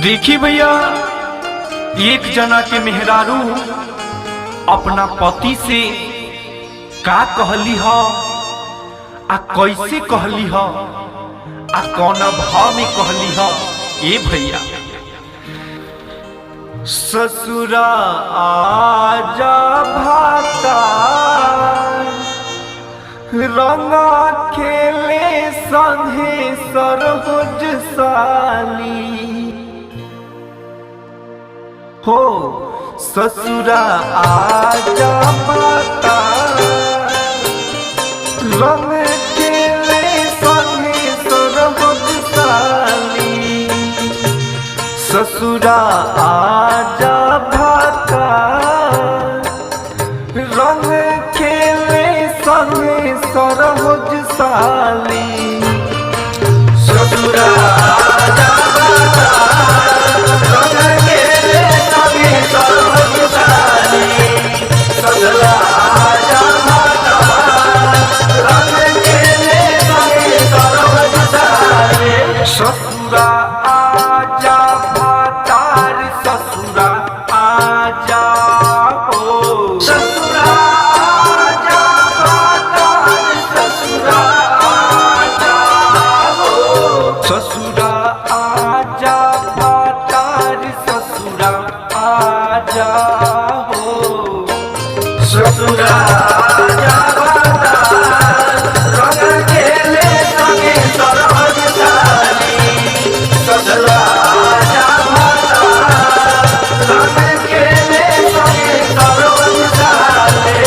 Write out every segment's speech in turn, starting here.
देखी भैया, एक जना के मेहरारू अपना पति से का कहली ह आ कैसे कहली ह आ कौना भाव में कहली ह। ए भैया, ससुरा आजा भाता रंगा खेले संगे सरहुज साली हो। ससुरा आजा भाता रंग खेले संगे सरहुज साली। ससुरा आजा भाता रंग खेले संगे सरहुज साली। ससुरा आजा भाता रंग खेले संगे सरहुज साली। ससुरा आजा भाता रंग खेले संगे सरहुज साली। ससुरा आजा भातार ससुरा आजा हो। ससुरा आजा भातार ससुरा आजा हो। ससुरा आजा भातार ससुरा आजा हो। ससुरा आजा भातार रंग खेले संगे सरहुज साली। ससुरा आजा भातार रंग खेले संगे सरहुज साली।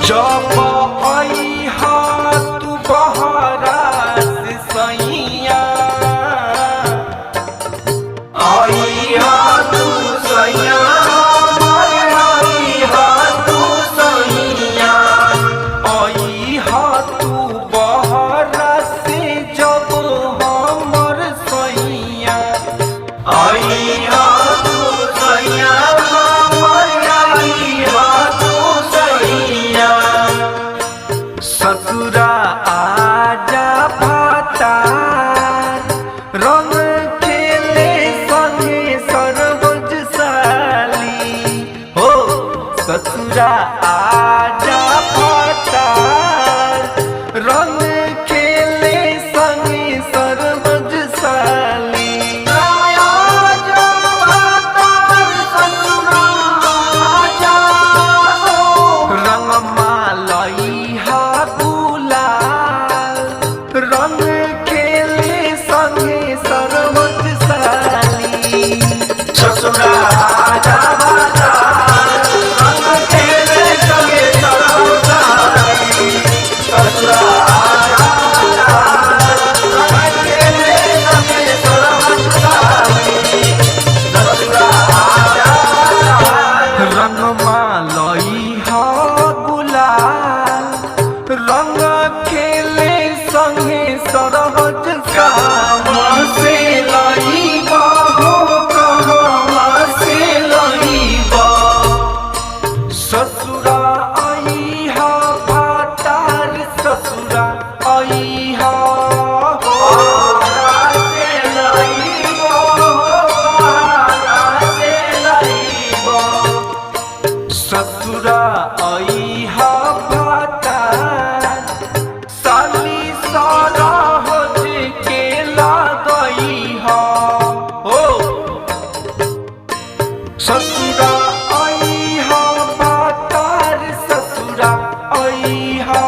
जब अइहा तू बहरा से सैया, अइहा तू सैया, अइहा तू सैया, अइहा तू बहरा से जब हमर सैया। अइहा तू सैया, अइहा तू सैया। ससुरा आजा भातार रंग खेले संगे सरहुज साली हो। ससुरा आजा भातार रंग खेले संगे सरहुज साली। आजा भातार ससुरा आजा हो। रंग मालइहा गुलाल रंग खेले संगे सरहुज साली। ससुरा आजा भातार रंग खेले संगे सरहुज साली। ससुरा आजा भातार रंग खेले संगे सरहुज साली। ससुरा आजा भातार रंग मालइहा गुलाल रंग खेले संगे सरहुज साली। से लइबा हो कहवा से लइबा। ससुरा अइहा भातार ससुरा अइहा हो। से लइबा से लइबा। ससुरा अइहा भातार साली सरहुज के लगइहा हो। ससुरा अइहा भातार ससुरा अइहा